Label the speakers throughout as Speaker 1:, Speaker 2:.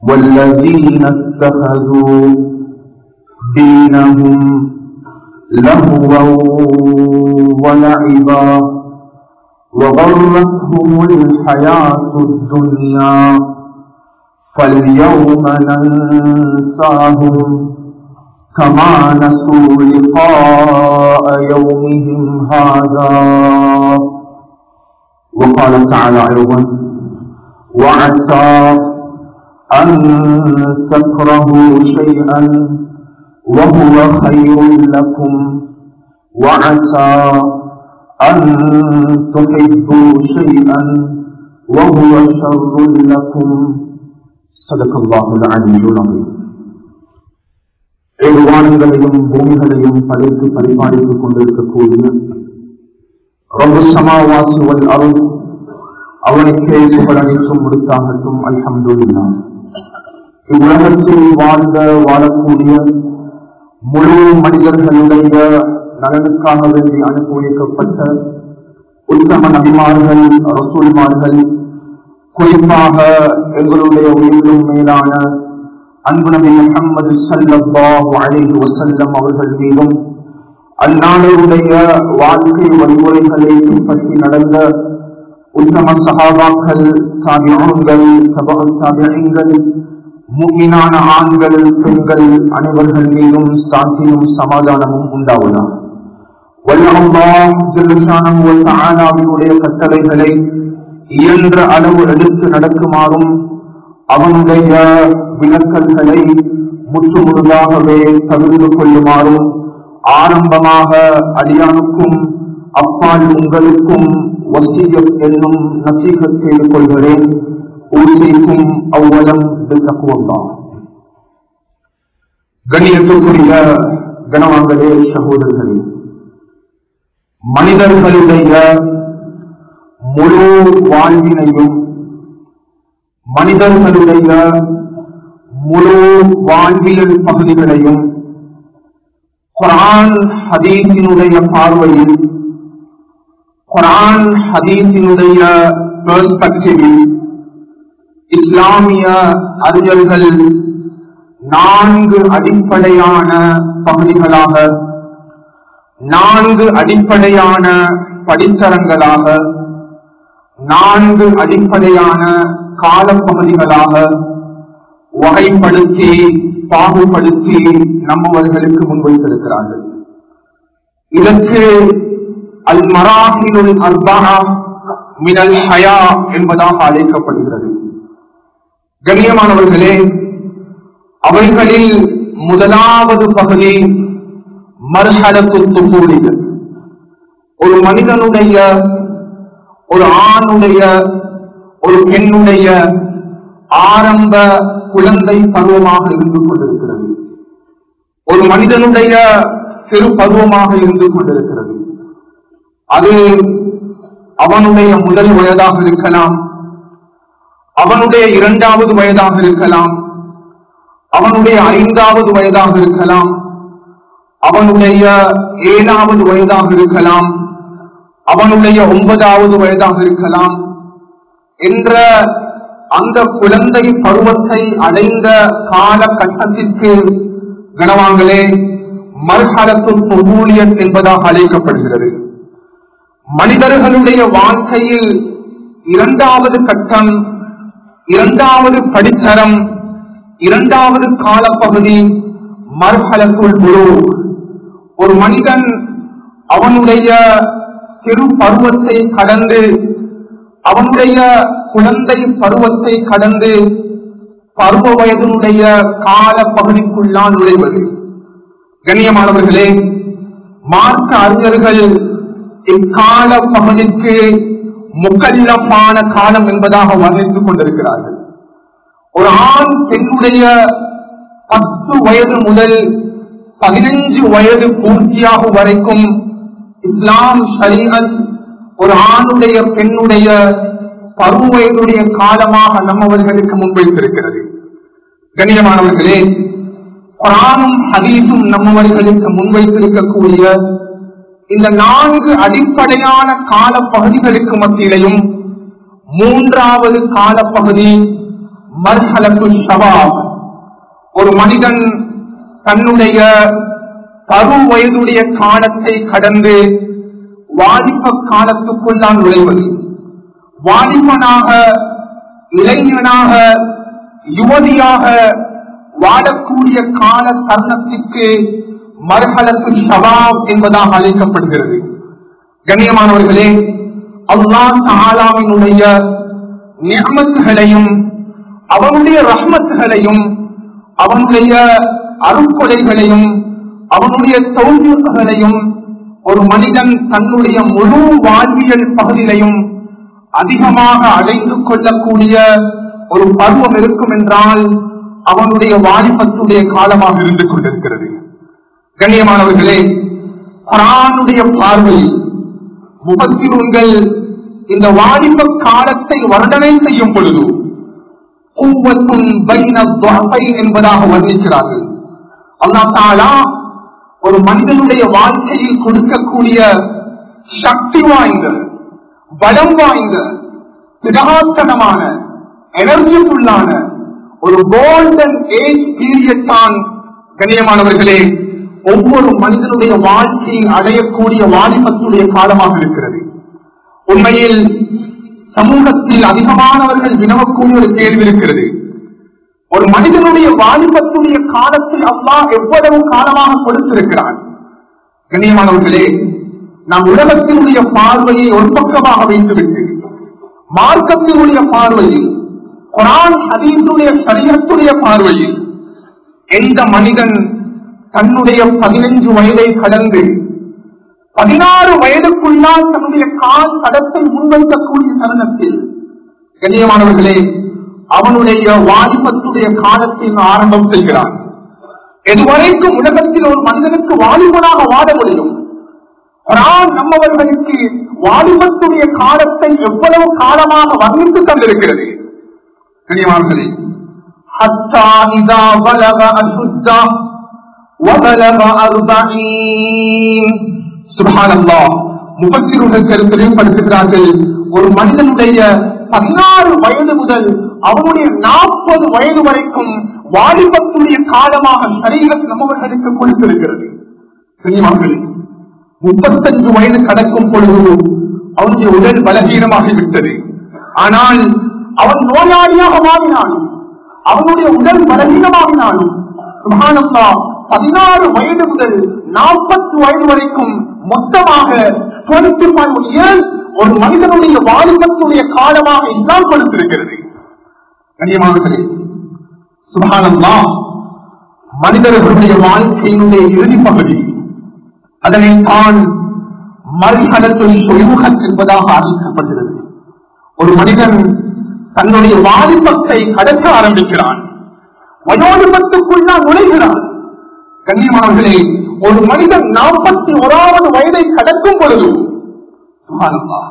Speaker 1: والذين اتخذوا دينهم لهوا ولعبا وغرتهم الحياة الدنيا فاليوم ننساهم كما نسوا لقاء يومهم هذا. وقال تعالى أيضا: وعسى أن تكرهوا شيئا وهو خير لكم وعسى أن تحبوا شيئا وهو شر لكم. صدق الله العلي العظيم. வானங்களையும் பூமிகளையும் படைத்து பரிபாலித்துக் கொண்டிருக்கக்கூடிய ரப்பு ஸமாவாத்தி வல் அர்த் அவனுக்கே புகழ் அனைத்தும் உரித்தாகட்டும். அல்ஹம்துலில்லாஹ். இவ்வுலகத்தில் வாழக்கூடிய முழு மனிதர்களுடைய நலனுக்காக வேண்டி அனுப்பி வைக்கப்பட்ட உத்தம நபிமார்கள், ரசூல்மார்கள், குறிப்பாக எங்களுடைய உயிரிலும் மேலான அன்பு நபி முஹம்மது ஸல்லல்லாஹு அலைஹி வஸல்லம் அவர்கள் மீதும் அந்நாளுடைய வாழ்க்கை வழிமுறைகளை பின்பற்றி நடந்த உத்தம சஹாபாக்கள், தாபிஊன்கள், தபஉ தாபிஈன்கள், முஃமினான ஆண்கள், பெண்கள் அனைவர்கள் மீதும் சாந்தியும் சமாதானமும் உண்டாவதாக. வல்லல்லாஹ் ஜல்லஷானஹு வ தஆலாவினுடைய கட்டளைகளை இயன்ற அளவு எடுத்து நடக்குமாறும் அவனுடைய விலக்கல்களை முற்றுமுழுதாகவே தவிர்த்து கொள்ளுமாறும் ஆரம்பமாக அடியானுக்கும் அப்பால் உங்களுக்கும் வசியத் என்னும் நசீகத் செய்து கொள்கிறேன். ஊசிக்கும் அவ்வளம் தக்குவல்லாஹ். கண்ணியத்துக்குரிய கணவான்களே, சகோதரர்களே, மனிதர்களுடைய முழு வாழ்வினையும் மனிதர்களுடைய முழு வாழ்வியல் பகுதிகளையும் குர்ஆன் ஹதீஸினுடைய பார்வையில், குர்ஆன் ஹதீஸினுடைய பெர்ஸ்பெக்டிவில் இஸ்லாமிய அறிஞர்கள் 4 அடிப்படையான பகுதிகளாக, 4 அடிப்படையான படித்தரங்களாக, 4 அடிப்படையான காலப்பகுதிகளாக வகைப்படுத்தி பாகுபடுத்தி நம்மவர்களுக்கு முன்வைத்திருக்கிறார்கள். இதற்கு அல் மராஹிலுல் அர்பஆ மினல் ஹயா என்பதாக அழைக்கப்படுகிறது. கண்ணியமானவர்களே, அவைகளில் முதலாவது பகுதி மர்ஹலத்து துஃபூலியா. ஒரு மனிதனுடைய, ஒரு ஆணுடைய, ஒரு பெண்ணுடைய ஆரம்ப குழந்தை பருவமாக இருந்து கொண்டிருக்கிறது. ஒரு மனிதனுடைய சிறு பருவமாக இருந்து கொண்டிருக்கிறது. அது அவனுடைய முதல் வயதாக இருக்கலாம், அவனுடைய 2வது வயதாக இருக்கலாம், அவனுடைய 5வது வயதாக இருக்கலாம், அவனுடைய 7வது வயதாக இருக்கலாம், அவனுடைய 9வது வயதாக இருக்கலாம். என்ற அந்த குழந்தை பருவத்தை அடைந்த காலகட்டத்திற்கு கணவான்களே மர்ஹலத்து துஃபூலியா என்பதாக அழைக்கப்படுகிறது. மனிதர்களுடைய வாழ்க்கையில் 2வது கட்டம், 2வது படித்தரம், 2வது காலப்பகுதி மர்ஹலத்துல் புலூக். ஒரு மனிதன் அவனுடைய சிறு பருவத்தை கடந்து, அவனுடைய குழந்தை பருவத்தை கடந்து பருவ வயதினுடைய கால பகுதிக்குள்ளான் நுழைவது. கண்ணியமானவர்களே, மார்க்க அறிஞர்கள் இக்கால பகுதிக்கு முக்கல்லஃபான காலம் என்பதாக வர்ணித்துக் கொண்டிருக்கிறார்கள். ஒரு ஆண் பெண்ணுடைய 10 வயது முதல் 15 வயது பூர்த்தியாகும் வரைக்கும் இஸ்லாம் ஷரீஅத் ஒரு ஆணுடைய பெண்ணுடைய பருவ வயதுடைய காலமாக நம்மவர்களுக்கு முன்வைத்திருக்கிறது. கண்ணியமானவர்களே, குர்ஆனும் ஹதீஸும் நம்மவர்களுக்கு முன்வைத்திருக்கக்கூடிய இந்த 4 அடிப்படையான கால பகுதிகளுக்கு மத்தியிலையும் 3வது காலப்பகுதி மர்ஹலத்துல் ஷபாப். ஒரு மனிதன் தன்னுடைய பரு வயதுடைய காலத்தை கடந்து வாலிப காலத்துக்குள் தான் நுழைவது. வாலிபனாக, இளைஞனாக, யுவதியாக வாழக்கூடிய கால தருணத்திற்கு மர்ஹலத்துல் ஷபாப் என்பதாக அழைக்கப்படுகிறது. கண்ணியமானவர்களே, அல்லாஹ் தஆலாவினுடைய நிஅமத்துகளையும் அவனுடைய ரஹ்மத்துகளையும் அவனுடைய அருட்கொடைகளையும் அவனுடைய தௌஃபீக்குகளையும் ஒரு மனிதன் தன்னுடைய முழு வாழ்வியல் பகுதியிலையும் அதிகமாக அடைந்து கொள்ளக்கூடிய ஒரு பருவம் இருக்கும் என்றால் அவனுடைய வாலிபத்துடைய காலமாக இருந்து கொண்டிருக்கிறது. கண்ணியமானவர்களே, குர்ஆனுடைய பார்வையில் முஃபஸ்ஸிரூன்கள் இந்த வாலிப காலத்தை வர்ணனை செய்யும் பொழுது குவ்வத்துன் பைன ضعفين என்பதாக வர்ணிக்கிறார்கள். அல்லாஹ் தஆலா ஒரு மனிதனுடைய வாழ்க்கையில் கொடுக்கக்கூடிய சக்தி வாய்ந்த, பலம் வாய்ந்த, திடகாத்தனமான, எனர்ஜிஃபுல்லான ஒரு கோல்டன் ஏஜ் பீரியட் தான் கண்ணியமானவர்களே ஒவ்வொரு மனிதனுடைய வாழ்க்கையில் அடையக்கூடிய வாலிபத்துடைய காலமாக இருக்கிறது. உண்மையில் சமூகத்தில் அதிகமானவர்கள் வினவக்கூடிய ஒரு கேள்வி இருக்கிறது. ஒரு மனிதனுடைய வாலிபத்துடைய காலத்தை அல்லாஹ் எவ்வளவு காலமாக கொடுத்திருக்கிறான்? கண்ணியமானவர்களே, நாம் உலகத்தினுடைய பார்வையை ஒரு பக்கமாக வைத்துவிட்டு மார்க்கத்தினுடைய பார்வையில், குர்ஆன் ஹதீஸுடைய ஷரியத்துடைய பார்வையில் எந்த மனிதன் தன்னுடைய 15 வயதை கடந்து 16 வயதுக்குள்ளால் தன்னுடைய கால் தடத்தை முன்வைக்கக்கூடிய தருணத்தில் கண்ணியமானவர்களே அவனுடைய வாலிபத்துடைய காலத்தை ஆரம்பம் செய்கிறான். எதுவரைக்கும் உலகத்தில் ஒரு மனிதனுக்கு வாலிபனாக வாழ முடியும்? குர்ஆன் நம்மவர்களுக்கு வாலிபத்துடைய காலத்தை எவ்வளவு காலமாக வர்ணித்து தந்திருக்கிறது. கண்ணியமானவர்களே, ஹத்தா இதா பலக அசுத்தா வபலக 40. சுப்ஹானல்லாஹ், முஃபஸ்ஸிரூன்கள் தெளிவுபடுத்துகிறார்கள், ஒரு மனிதனுடைய 16 வயது முதல் அவனுடைய 40 வயது வரைக்கும் வாலிபத்துடைய காலமாக ஷரீஅத் நம்மவர்களுக்கு கொடுத்திருக்கிறது. கண்ணியமானவர்களே, 35 வயது கடக்கும் பொழுது அவனுடைய உடல் பலகீனமாகிவிட்டது. ஆனால் அவன் நோயாளியாக மாறினாலும், அவனுடைய உடல் பலகீனமாகினாலும் சுப்ஹானல்லாஹ் 16 வயது முதல் 40 வயது வரைக்கும் மொத்தமாக 25 years ஒரு மனிதனுடைய வாலிபத்துடைய காலமாக இஸ்லாம் கொடுத்திருக்கிறது. கண்ணியமானவர்களே, சுப்ஹானல்லாஹ், மனிதர்களுடைய வாழ்க்கையினுடைய இறுதி பகுதி, அதனை தான் மர்ஹலத்துல் ஷுயூஹத் என்பதாக அழைக்கப்படுகிறது. ஒரு மனிதன் தன்னுடைய வாலிபத்தை கடக்க ஆரம்பிக்கிறான், வயோதிபத்துக்குள் நுழைகிறான். கண்ணியமானவர்களே, ஒரு மனிதன் 41வது வயதை கடக்கும் பொழுது, சுப்ஹானல்லாஹ்,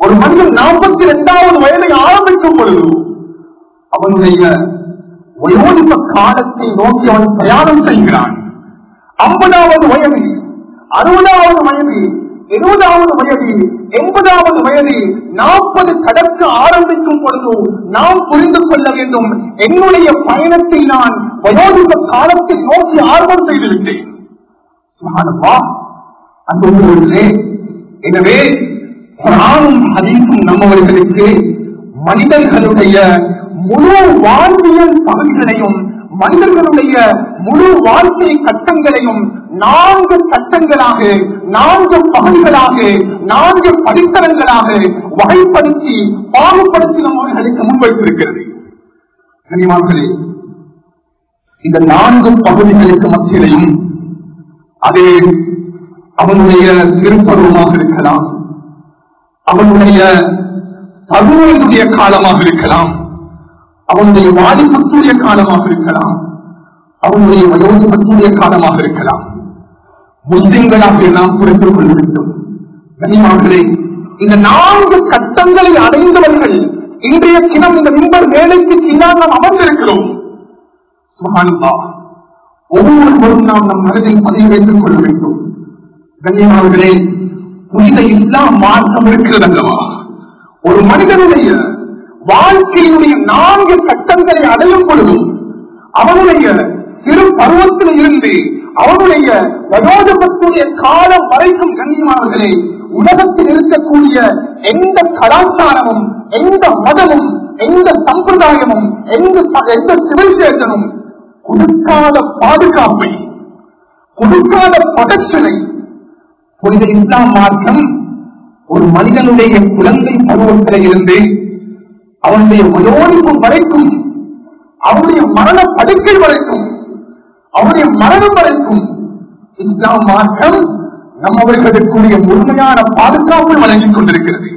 Speaker 1: ஒரு மனிதன் 42வது வயதை ஆரம்பிக்கும் பொழுது அவனுடைய வயோதிப காலத்தை நோக்கி அவன் பிரயாணம் செய்கிறான். 50வது வயது, 60வது வயது, 70வது வயது, 80வது வயது, 40 கடக்க ஆரம்பிக்கும் பொழுது நாம் புரிந்து கொள்ள வேண்டும், என்னுடைய பயணத்தை நான் வயோதிப காலத்தை நோக்கி ஆர்வம் செய்திருக்கிறேன். சுப்ஹானல்லாஹ், அன்புள்ளவர்களே, எனவே குர்ஆனும் ஹதீஸும் நம்மவர்களுக்கு மனிதர்களுடைய முழு வாழ்வியல் பகுதிகளையும், மனிதர்களுடைய முழு வாழ்க்கை கட்டங்களையும் 4 கட்டங்களாக, 4 பகுதிகளாக, 4 படித்தரங்களாக வகைப்படுத்தி பாகுபடுத்தி நம்மவர்களுக்கு முன்வைத்திருக்கிறது. கண்ணியமானவர்களே, இந்த 4 பகுதிகளுக்கு மத்தியிலையும் அது அவனுடைய திருப்பருவமாக இருக்கலாம், அவனுடைய பருவனுடைய காலமாக இருக்கலாம், அவனுடைய வாலிபத்துடைய காலமாக இருக்கலாம், அவனுடைய வயோதிபத்துடைய காலமாக இருக்கலாம். முஸ்லிம்களாக நாம் புரிந்து கொள்ள வேண்டும். கண்ணியமானவர்களே, இந்த 4 கட்டங்களை அடைந்தவர்கள் இன்றைய தினம் இந்த மிம்பர் வேலைக்கு கீழாக நாம் அமர்ந்திருக்கிறோம். சுப்ஹானல்லாஹ், ஒவ்வொருவரும் நாம் நம் மனதில் பதிவு வைத்துக் கொள்ள வேண்டும். கண்ணியமானவர்களே, புனித இஸ்லாம் மார்க்கம் இருக்கிறது அல்லவா? ஒரு மனிதனுடைய வாழ்க்கையினுடைய 4 கட்ட கட்டங்களை அடையும் பொழுதும் அவனுடைய சிறு பருவத்தில் இருந்து அவனுடைய வயோதிபத்துடைய காலம் வரைக்கும் கண்ணியமானவர்களே உலகத்தில் இருக்கக்கூடிய எந்த கலாச்சாரமும் எந்த மதமும் எந்த சம்பிரதாயமும் எந்த சிவிலைசேஷனும் கொடுக்காத பாதுகாப்பை கொடுக்காத ப்ரொடெக்ஷனை புனித இஸ்லாம் மார்க்கம் ஒரு மனிதனுடைய குழந்தை பருவத்தில் இருந்து அவனுடைய வயோதிப்பு வரைக்கும் அவருடைய மரண படுக்கை வரைக்கும் அவருடைய மரணம் வரைக்கும் இஸ்லாம் மார்க்கம் நம்மவர்களுக்குரிய முழுமையான பாதுகாப்பு வழங்கிக் கொண்டிருக்கிறது.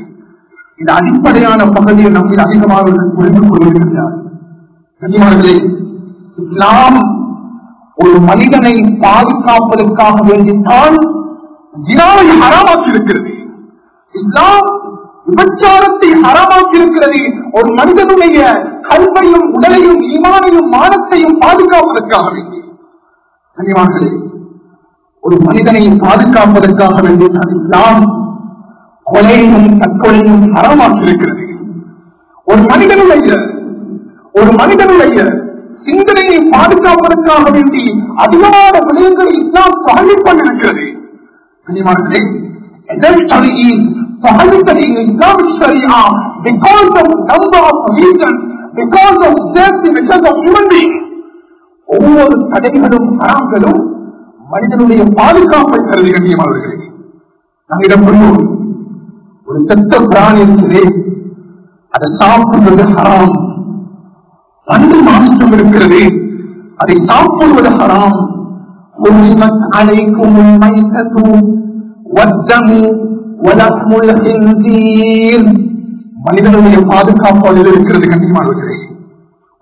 Speaker 1: இது அடிப்படையான பகுதியை நம்மில் அதிகமாக புரிந்து கொள்வதற்காக இஸ்லாம் ஒரு மனிதனை பாதுகாப்பதற்காக வேண்டித்தான் ஜினாவை ஹராமாக்கி இருக்கிறது. இஸ்லாம் விபச்சாரத்தை ஹராமாக்கி இருக்கிறது. ஒரு மனிதனுடைய கல்வையும் உடலையும் ஈமானையும் மானத்தையும் பாதுகாப்பதற்காக வேண்டி ஒரு மனிதனை பாதுகாப்பதற்காக வேண்டித்தான் இஸ்லாம் கொலையும் தற்கொலையும் ஹராமாக்கி இருக்கிறது. ஒரு மனிதனுடைய சிந்தனையை பாதுகாப்பதற்காக வேண்டி அதிகமான விடயங்களை இஸ்லாம் பகிர்ந்து கொண்டிருக்கிறது. Islamic Sharia because of number of reasons, because of safety, because of human beings. ஒவ்வொரு தடைகளும் ஹராம்களும் மனிதனுடைய பாதுகாப்பை கருதி கண்ணியமானவர்களே நம்மிடம் ஒரு செத்த பிராணி இருக்கிறது, அதை சாப்பிடுவது ஹராம். பன்றி மாமிசம் இருக்கிறது, அதை சாப்பிடுவது ஹராம். மனிதனுடைய பாதுகாப்பாக இருக்கிறது கண்ணியமானவர்களே.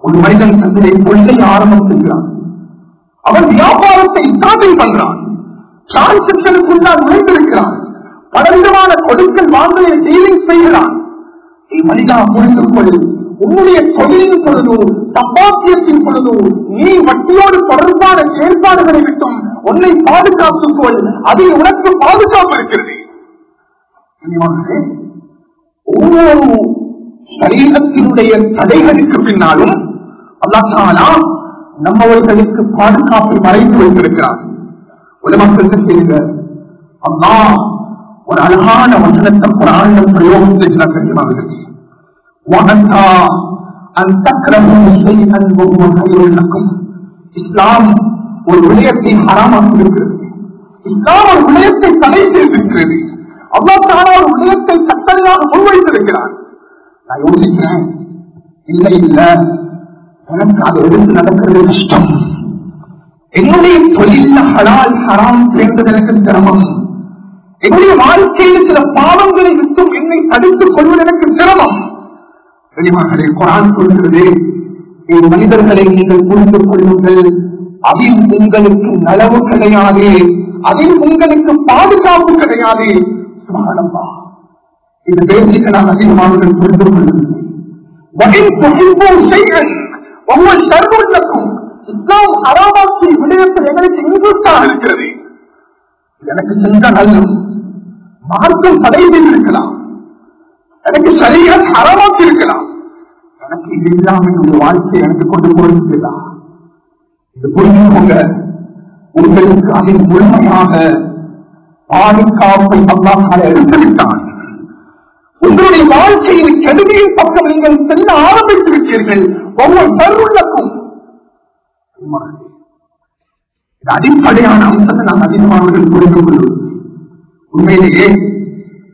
Speaker 1: ஒரு மனிதன் தன்னுடைய தொழிலை ஆரம்பம் செய்கிறான், அவன் வியாபாரத்தை ஸ்டார்டிங் பண்றான், டிரான்சாக்சனுக்குள்ளால் நுழைந்திருக்கிறான், பலவிதமான கொடுக்கல் வாங்கலை டீலிங் செய்கிறான். மனிதா புரிந்து கொள், உன்னுடைய தொழிலின் பொழுது சம்பாத்தியத்தின் பொழுது நீ வட்டியோடு தொடர்பான செயல்பாடுகளை விட்டும் உன்னை பாதுகாத்துக் கொள், அதில் உனக்கு பாதுகாப்பு இருக்கிறது. ஒவ்வொரு சரீரத்தினுடைய தடைகளுக்கு பின்னாலும் அல்லாஹ் தஆலா நம்மவர்களுக்கு பாதுகாப்பை மறைத்து வைத்திருக்கிறார். உலமக்களுக்கு செய்த அல்லாஹ் ஒரு அழகான வசனத்தை குர்ஆனில் பிரயோகம் செய்கிறார். இஸ்லாம் ஒரு விடயத்தை ஹராமாக்கி இருக்கிறது. இஸ்லாம் ஒரு விடயத்தை தடை செய்திருக்கிறது. அல்லாஹ் தஆலா ஒரு விடயத்தை சட்டமாக முன்வைத்திருக்கிறார். நான் யோசிக்கிறேன், இல்லை எனக்கு அதை எடுத்து நடக்கிறது கஷ்டம். என்னுடைய தொழில் ஹலால் ஹராம் தேர்ந்தது எனக்கு சிரமம். என்னுடைய வாழ்க்கையில் சில பாவங்களை விட்டும் என்னை தடுத்துக் கொள்வது எனக்கு சிரமம். வெளிமகளே, குர்ஆன் சொல்கிறது, மனிதர்களை நீங்கள் புரிந்து கொள்ளுங்கள், அதில் உங்களுக்கு நலவு கிடையாது, அதில் உங்களுக்கு பாதுகாப்பு கிடையாது. சுப்ஹானல்லாஹ், இந்த பேசிக்க நான் அதிகமாக புரிந்து கொள்ளுங்கள். ஒவ்வொரு சர்வக்கும் இஸ்லாம் ஹராமாக்கி விடயத்தில் எங்களுக்கு இன்ட்ரெஸ்டாக இருக்கிறது. எனக்கு செஞ்ச நல்லம் மார்க்கம் தடை செய்திருக்கலாம், எனக்கு சரியாக ஹராமாக்கி இருக்கலாம், எனக்கு இது இல்லாமல் உங்க வாழ்க்கையை எனக்கு கொண்டு போயிருக்கலாம். இது புரிஞ்சுக்கோங்க, உங்களுக்கு அதில் முழுமையாக பாதுகாப்பை அல்லாஹ் எடுத்துவிட்டான். உங்களுடைய வாழ்க்கையில் கெடுதியின் பக்கம் நீங்கள் செல்ல ஆரம்பித்திருக்கிறீர்கள். ஒவ்வொரு சர்வக்கும் அடிப்படையான அம்சத்தை நான் அதிகமானவர்கள் புரிந்து கொள்வோம். உண்மையிலேயே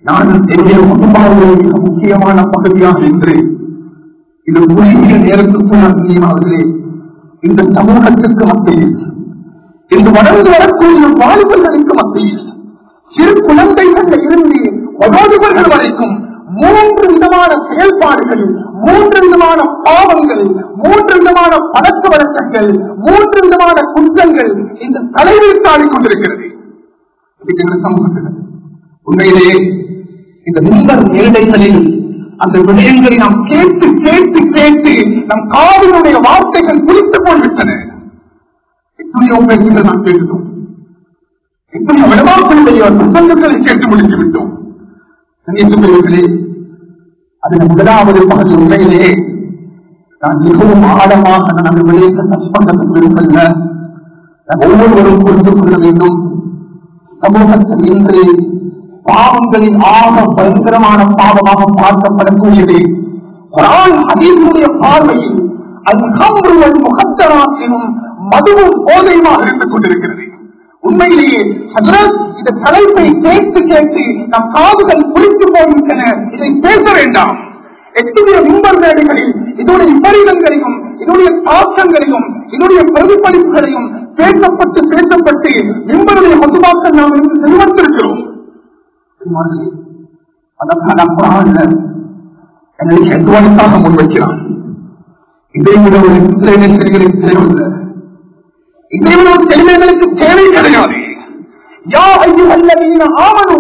Speaker 1: நான் என்னுடைய குடும்பாவுடைய மிக முக்கியமான பகுதியாக என்று இது குறுகிய நேரத்துக்குள் நான் தெரியுமாவதிலே இந்த சமூகத்திற்கு மத்தியில், இந்த வளர்ந்து வரக்கூடிய வாலிபர்களுக்கு மத்தியில், சிறு குழந்தைகள் இருந்து வயோதிபர்கள் வரைக்கும் 3 விதமான செயல்பாடுகள், 3 விதமான பாவங்கள், 3 விதமான பழக்க வழக்கங்கள், 3 விதமான குற்றங்கள் இந்த தலைவில் தாடிக் கொண்டிருக்கிறது. உண்மையிலேயே இந்த மின்பர் மேடைகளில் அந்த விடயங்களை நாம் கேட்டு கேட்டு கேட்டு நம் காவினுடைய வார்த்தைகள் குறித்து போய்விட்டன. எத்தனையோ பேச்சுகள் நாம் கேட்டோம், எத்தனையோ விளவாக்களுடைய புத்தகங்களை கேட்டு முடித்து விட்டோம். அதன் முதலாவது பகுதி உண்மையிலே நான் மிகவும் ஆழமாக நான் விளையாட்ட சஸ்பந்தத்துக்கு இருக்கல்ல. ஒவ்வொருவரும் புரிந்து கொள்ள வேண்டும். சமூகத்தில் இன்று பாவங்களின் ஆக பயங்கரமான பாவமாக பார்க்கப்படக்கூடியது குர்ஆன் ஹதீஸுடைய பார்வையில் அல்-ஹம்ரு முகத்தராத்தினும் மதுவும் போதையுமாக இருந்து கொண்டிருக்கிறது. உண்மையிலேயே இந்த தலைப்பை கேட்டு கேட்டு நம் காதுகள் குளித்து போகின்றன. இதை பேச வேண்டாம். எத்தனைய மிம்பர் மேடைகளில் இதனுடைய விபரீதங்களையும் இதனுடைய தாக்கங்களையும் இதனுடைய பிரதிபலிப்புகளையும் பேசப்பட்டு மிம்பருடைய மதுவாக்கள் நாம் இன்று செல்வந்திருக்கிறோம். அதற்கான குர்ஆன்ல எங்களுக்கு எதுவாக முன்வைக்கிறான். இதை விட ஒரு இஸ்ரேலியர்களுக்கு தேவையில்லை. இதை விட ஒரு தெளிமைகளுக்கு தேவை கிடையாது. யா அய்யுஹல்லதீன ஆமனூ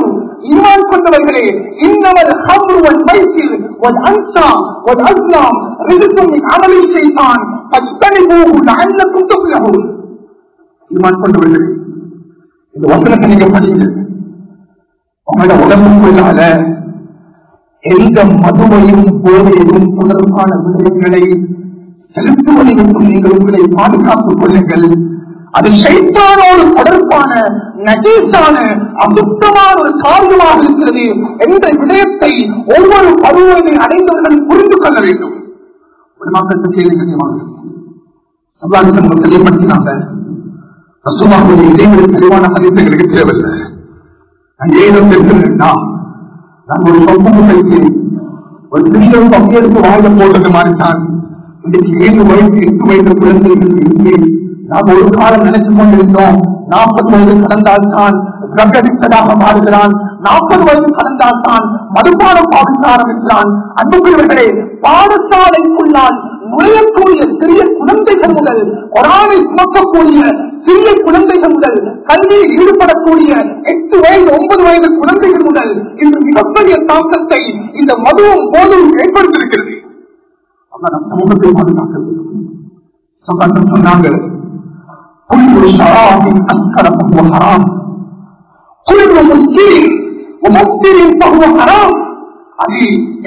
Speaker 1: ஈமான் கொண்டவர்களே இன்னமல் ஹம்ரு வல் மைஸிர் வல் அன்சாப் வல் அஸ்லாம் ரிஜ்சும் மின் அமலி ஷைத்தான் ஃபஜ்தனிபூஹு லஅல்லக்கும் துஃப்லிஹூன். ஈமான் கொண்டவர்களே இந்த வசனத்தை நீங்க படிங்க. உங்களோட உடம்புக்குள்ளால எந்த மதுவையும் போதையையும் தொடர்பான விடயங்களை செலுத்துவதை மட்டும் நீங்கள் உங்களை பாதுகாத்துக் கொள்ளுங்கள். அது ஷைத்தானோடு தொடர்பான நஜீஸான அசுத்தமான ஒரு காரியமாக இருக்கிறது என்ற விடயத்தை ஒவ்வொரு பருவத்தை அடைந்தவர்கள் புரிந்து கொள்ள வேண்டும். ஒரு மக்களுக்கு கேள்வி தெளிவுபடுத்தினாங்க. ரசூலுல்லாஹி இதைவிட தெளிவான ஹதீஸ்களுக்கு தேவையில்லை. ஏதோ தெரிஞ்சிருந்தால் நான் ஒரு சொப்பு முட்டைக்கு ஒரு சிறிய பங்கேற்பு வாழ போட்டது மாதிரிதான் இன்றைக்கு 7 வயது 8 வயது குழந்தைகள் இங்கே நாம் ஒரு காலம் நினைத்துக் கொண்டிருந்தோம். 40 வயது கடந்தால்தான் கர்ப்படித்ததாக மாறுகிறான், 40 வயது கடந்தால்தான் மதுபானம் பாவிக்க ஆரம்பிக்கிறான். அன்புக்குரியவர்களே, பாடசாலைக்குள்ளால் நுழையக்கூடிய சிறிய குழந்தைகள் முதல் குர்ஆனை சுமக்கக்கூடிய சிறிய குழந்தைகள் முதல் கல்வியில் ஈடுபடக்கூடிய 8 வயது 9 வயது குழந்தைகள் முதல் இன்று மிகப்பெரிய தாக்கத்தை இந்த மதுவும் போதும் ஏற்படுத்தியிருக்கிறது. நம் சமூகத்தை பாதுகாக்க வேண்டும். சொன்னாங்க அது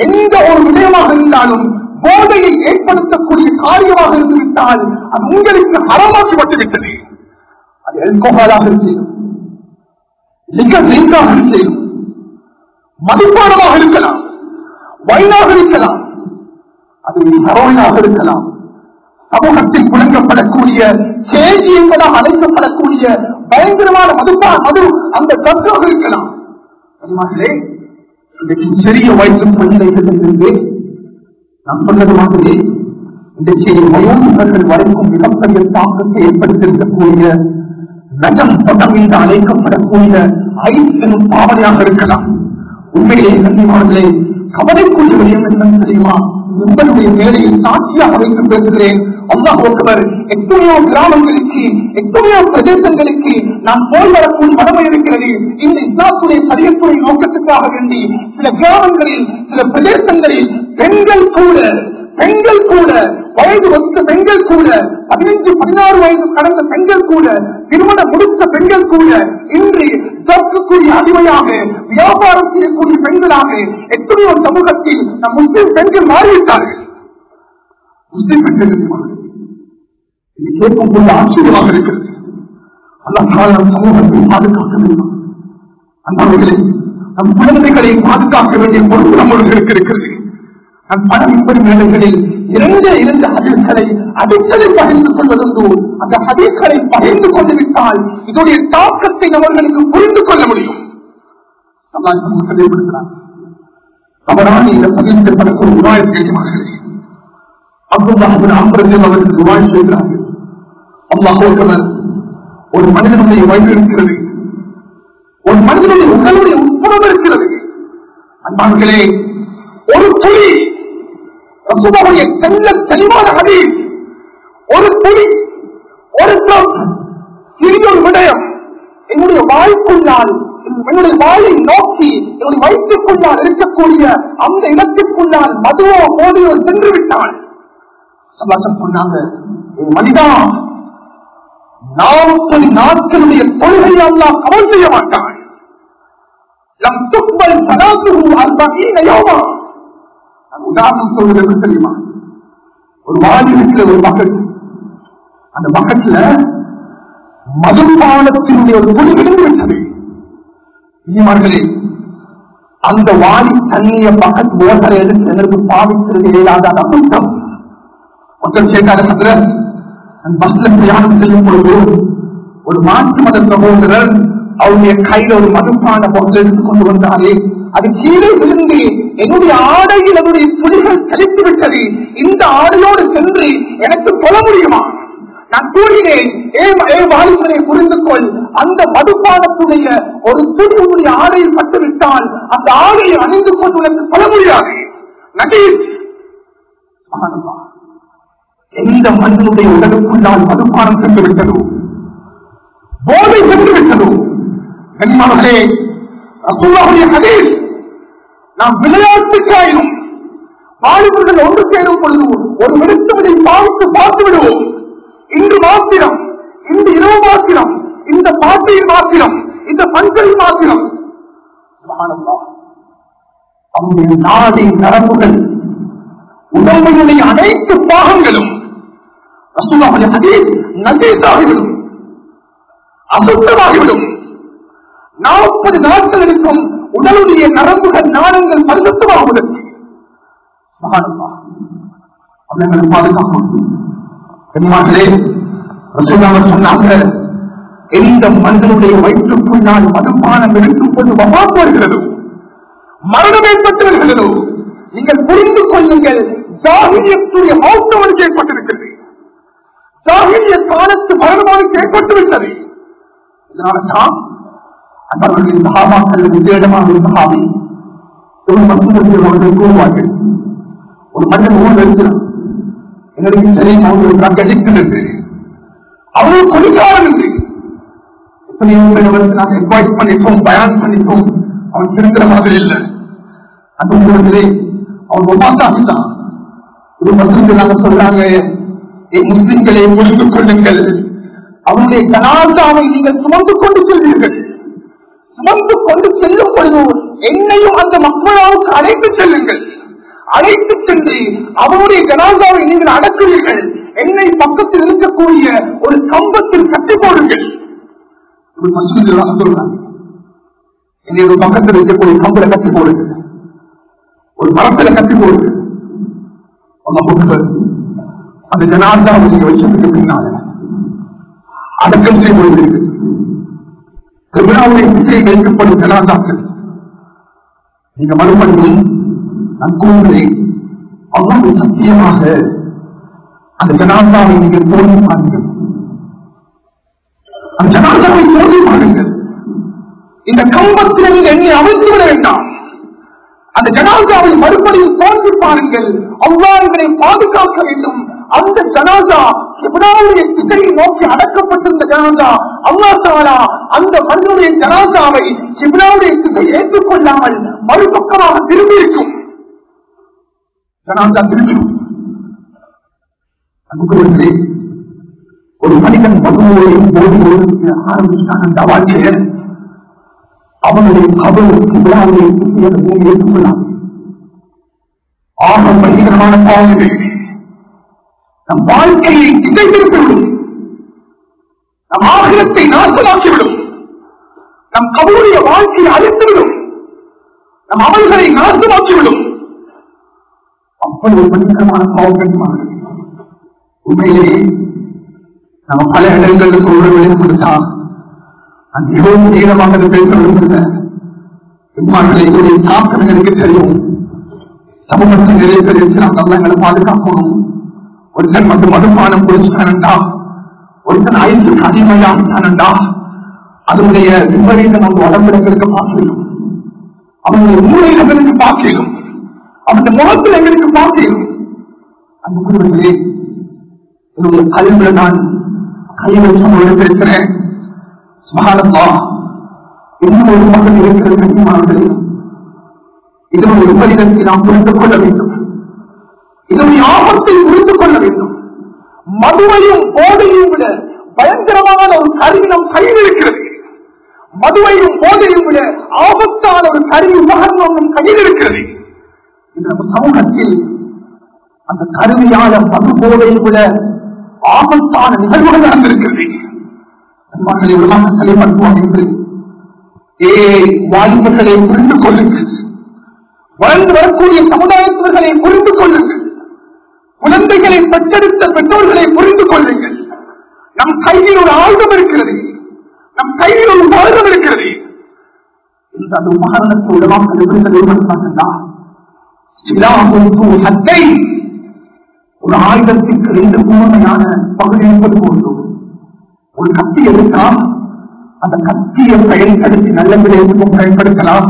Speaker 1: எந்த ஒரு விடயமாக இருந்தாலும் போதையை ஏற்படுத்தக்கூடிய காரியமாக இருந்துவிட்டால் அது உங்களுக்கு ஹராமாக்கப்பட்டுவிட்டது. அது ஆல்கஹாலாக செய்யும், லிக்கராக செய்யும், மதுபானமாக இருக்கலாம், வைனாக இருக்கலாம், அது ஹெரோயினாக இருக்கலாம், சமூகத்தில் புழங்கப்படக்கூடிய கேஜி என்பதாக அழைக்கப்படக்கூடிய பயங்கரமான மது அந்த கற்றாக இருக்கலாம். சிறிய வயசு குழந்தைகளிலிருந்து நான் சொன்னது மாதிரி இன்றைக்கு வயோதிகர்கள் வரைக்கும் மிகப்பெரிய தாக்கத்தை ஏற்படுத்தியிருக்கக்கூடிய நகம் படம் என்று அழைக்கப்படக்கூடிய ஐஸ் எனும் பாவனையாக இருக்கலாம். உண்மையிலேயே கண்ணியமானங்களே, கவலைக்குரிய விடயம் என்ன தெரியுமா? உங்களுடைய மேடையை சாட்சியாக வைத்து பேசுகிறேன். அல்லாஹ் அக்பர். எத்தனையோ கிராமங்களுக்கு எத்தனையோ பிரதேசங்களுக்கு நான் போய் வரக்கூடிய கடமை இருக்கிறது. இந்த இஸ்லாத்துடைய சரியத்துடைய நோக்கத்துக்காக வேண்டி சில கிராமங்களில் சில பிரதேசங்களில் பெண்கள் கூட வயது ஒத்த பெண்கள் கூட 15-16 வயது கடந்த பெண்கள் கூட திருமணம் முடித்த பெண்கள் கூட இன்று தற்கக்கூடிய அடிமையாக வியாபாரம் செய்யக்கூடிய பெண்களாக எத்தனையோ சமூகத்தில் நம் முஸ்லிம் பெண்கள் மாறிவிட்டார்கள். முஸ்லிம் பெண்கள் இது கேட்கும் ஆச்சரியமாக இருக்கிறது. அல்லாஹ் சமூகத்தை பாதுகாக்க வேண்டும். அந்தவர்களை நம் குழந்தைகளை பாதுகாக்க வேண்டிய பொறுப்பு நம்மளுக்கு இருக்கிறது. நம் பணம் மேடைகளில் 2 ஹதீஸ்களை அடிக்கடி பகிர்ந்து கொள்வதுண்டு. அந்த ஹதீஸ்களை பகிர்ந்து கொண்டு விட்டால் இதனுடைய தாக்கத்தை அவர்களுக்கு புரிந்து கொள்ள முடியும். தெளிவுபடுத்தினார். அவரால் இந்த பகிர்ந்தப்படக்கூடிய உருவாய் செய்கிறார்கள். அப்துல்லாஹ் ஆம்பரத்தில் அவர்கள் உருவாய் செய்கிறார்கள். அல்லாஹ் ஒரு மனிதனுடைய வயிறு இருக்கிறது, ஒரு மனிதனுடைய உடலுடைய உட்புறம் இருக்கிறது. அன்பார்களே, ஒரு துளி தெளிவான ஹதீஸ், ஒரு துளி, ஒரு சிறிய விடயம் என்னுடைய வாய்க்குள்ளால், என்னுடைய வாயை நோக்கி என்னுடைய வயிற்றுக்குள்ளால் இருக்கக்கூடிய அந்த இடத்திற்குள்ளால் மதுவோ போதையோ சென்று விட்டால் சொன்னாங்க, மனிதா 40 நாட்களுடைய தொழுகை அல்லாஹ் கபூல் செய்ய மாட்டான். உதாரணம் சொல்வது தெரியுமா? ஒரு வாலி இருக்கிற ஒரு பக்கெட், அந்த பக்கெட்ல மதுபானத்தினுடைய ஒரு துளி விழுந்து விட்டது. இனிமார்களே, அந்த வாலி தண்ணிய பக்கெட் ஓட்டரை எடுத்து எங்களுக்கு பாவிக்கிறது இல்லாத அசுத்தம். மக்கள் கேட்டார்கள், பஸ்ல பிரயாணம் செய்யும் பொழுது ஒரு மாற்று மத சகோதரர் அவருடைய கையில ஒரு மதுப்பான பொருள் எடுத்துக் கொண்டு வந்தாரே, அது கீழே விழுந்து என்னுடைய ஆடையில் அதனுடைய துளிகள் தெளித்து விட்டது. இந்த ஆடையோடு சென்று எனக்கு சொல்ல முடியுமா? நான் கூறினேன், வாழ்க்கையை புரிந்து கொள், அந்த மதுப்பானத்துடைய ஒரு துளி உன்னுடைய ஆடையில் பட்டுவிட்டால் அந்த ஆடையை அணிந்து கொண்டு உனக்கு சொல்ல முடியாது. எந்த மனிதனுடைய உடலுக்குள்ளால் மதுப்பானம் சென்று விட்டதோ, போதை சென்று விட்டதோ, கண்ணியமானவர்களே, ரசூலுல்லாஹுடைய ஹதீஸ், நாம் விளையாட்டுக்காயினும் வாலிபர்கள் ஒன்று சேரும் பொழுது ஒரு விடுத்தவனை பார்த்து விடுவோம். இன்று மாத்திரம், இந்த இரவு மாத்திரம், இந்த பாட்டையில் மாத்திரம், இந்த பண்களில் மாத்திரம் அவருடைய நாடி நரம்புகள், உடம்பினுடைய அனைத்து பாகங்களும் ரசூலுல்லாஹுடைய ஹதீஸ் நஜீஸாகிவிடும், அசுத்தமாகிவிடும். 40 நாட்கள் இருக்கும் உடலுடைய நரம்புகள் நாணங்கள் பரிசுத்தமாகுவதற்கு அவர்களை பாதுகாக்கும். சொன்னாங்க, எந்த மனிதனுடைய வயிற்றுக்குள்ளால் மதுபானம் இருக்கும் போது வபாத் வருகிறதோ, மரணம் ஏற்பட்டு வருகிறதோ, நீங்கள் புரிந்து கொள்ளுங்கள், ஜாஹிலியத்துடைய மௌத்தவனுக்கு ஏற்பட்டிருக்கிறது. ஜாஹிலிய காலத்து மரணமானுக்கு ஏற்பட்டுவிட்டது. இதனால்தான் அவர்களின் சகாபாக்கள் விசேடமான ஒரு சகாபி ஒரு மசூதத்தில் அவர்கள் கூறுவார்கள், ஒரு மனிதன் ஊர் இருக்கிறார், எங்களுக்கு தெரியும் அவர்கள் கடிக்கிறது, அவர்கள் கொடிக்காரன் என்று எத்தனையோ பேருக்கு நாங்கள் அட்வைஸ் பண்ணிட்டோம், பயன் பண்ணிட்டோம், அவன் திருக்கிற மாதிரி இல்லை. அந்த ஊரிலே அவன் ஒப்பாத்தாகிட்டான். ஒரு மசூதத்தில் நாங்கள் சொல்றாங்க, முஸ்லிம்களை புரிந்து கொள்ளுங்கள், அவருடைய ஜனாசாவை நீங்கள் சுமந்து கொண்டு செல்வீர்கள். சுமந்து கொண்டு செல்லும் பொழுது என்னையும் அந்த மக்களாவுக்கு அழைத்து செல்லுங்கள். அழைத்து சென்று அவருடைய ஜனாசாவை நீங்கள் அடக்குவீர்கள். என்னை பக்கத்தில் இருக்கக்கூடிய ஒரு கம்பத்தில் கட்டி போடுங்கள். ஒரு மசூதியில் சொல்றாங்க, என்னை ஒரு பக்கத்தில் இருக்கக்கூடிய கம்பளை கட்டி போடுங்கள், ஒரு மரத்தில் கட்டி போடுங்கள். அந்த ஜனாசாவை நீங்க வச்சதுக்கு பின்னால அடக்கம் செய்வது கிருமினாவுடைய திசையில் வைக்கப்படும் ஜனாசாக்கள் நீங்க மறுபடியும் நான் கூறுகிறேன், அவ்வளவு சத்தியமாக அந்த ஜனாசாவை நீங்கள் தோல்வி பாருங்கள், அந்த ஜனாசாவை தோல்வி பாருங்கள். இந்த கம்பத்தில் நீங்கள் என்னை அமைத்து விட வேண்டாம். அந்த ஜனாசாவை மறுபடியும் தோல்வி பாருங்கள். அல்லாஹ் இவரை பாதுகாக்க வேண்டும். அந்த ஜனாசா கிப்லாவுடைய திசையை நோக்கி அடக்கப்பட்டிருந்த ஜனாசா, அல்லாஹ் தஆலா அந்த மனிதனுடைய ஜனாசாவை கிப்லாவுடைய திசை ஏற்றுக்கொள்ளாமல் மறுபக்கமாக திரும்பி இருக்கும். ஜனாசா திரும்பிடும். அன்புக்குரியவர்களே, ஒரு மனிதன் மதுவோடையும் போது ஆரம்பிச்சான் அந்த வாழ்க்கையை, அவனுடைய கபரு கிப்லாவுடைய திசையை பூமி ஏற்றுக்கொள்ளாமல் ஆக பயங்கரமான பாவங்கள் நம் வாழ்க்கையை திசை திருப்பிவிடும், நம் ஆகிரத்தை நாசமாக்கிவிடும், நம் கபருடைய வாழ்க்கையை அழித்துவிடும், நம் அமல்களை நாசமாக்கிவிடும். அப்படி ஒரு பயங்கரமான பாவங்கள் உண்மையிலேயே நம்ம பல இடங்களில் சொல்ற வெளிப்படுத்தா அந்த மிகவும் நீளமாக பேச விரும்புகிற தாக்கம் எங்களுக்கு தெரியும். சமூகத்தில் நிறைய பேர் இருக்கிறாங்க, எங்களை பாதுகாக்கணும். ஒருத்தன் மட்டும் மதுபானம் குடிச்சானண்டா, ஒருத்தன் ஐசுக்கு அடிமையாகிட்டானண்டா, அதனுடைய விபரீதம் அந்த உடம்புகளுக்கு பார்க்கணும், அவனுடைய மூளைகளுக்கு பார்க்கணும், அவனுடைய முகத்தில் எங்களுக்கு பார்க்கணும். அந்த குழுவிலே என்னுடைய கல்வியில நான் கைவசம் பேசுகிறேன். சுபஹானல்லாஹ், இன்னும் ஒரு மகன் இருக்கிறது கண்ணியமானவர்களே. இதனுடைய விபரீதத்தை நாம் புரிந்து கொள்ள வேண்டும், இதனுடைய ஆபத்தை புரிந்து கொள்ள வேண்டும். மதுவையும் போதையும் விட பயங்கரமான ஒரு கருவி நம் கையில் இருக்கிறது. மதுவையும் போதையும் விட ஆபத்தான ஒரு கருவி உபகரணம் நம் கையில் இருக்கிறது. இது நம்ம சமூகத்தில் அந்த கருவியால மது போதை விட ஆபத்தான நிகழ்வுகள் நடந்திருக்கிறது. வாய்ப்புகளை புரிந்து கொள்ளுங்கள். வளர்ந்து வரக்கூடிய சமுதாயத்தினர்களை புரிந்து கொள்ளுங்கள். குழந்தைகளை பெற்றெடுத்த பெற்றோர்களை புரிந்து கொள்ளுங்கள். நம் கையில் ஒரு ஆயுதம் இருக்கிறது, நம் கையில் ஒரு உபகரணம் இருக்கிறது. இந்த அந்த உபகரணத்தை உலகமாக ஒரு ஆயுதத்திற்கு ரெண்டு கூர்மையான பகுதி என்பது போன்றும் ஒரு கத்தி எடுத்தால் அந்த கத்தியை பயன்படுத்தி நல்ல விடயத்துக்கும் பயன்படுத்தலாம்,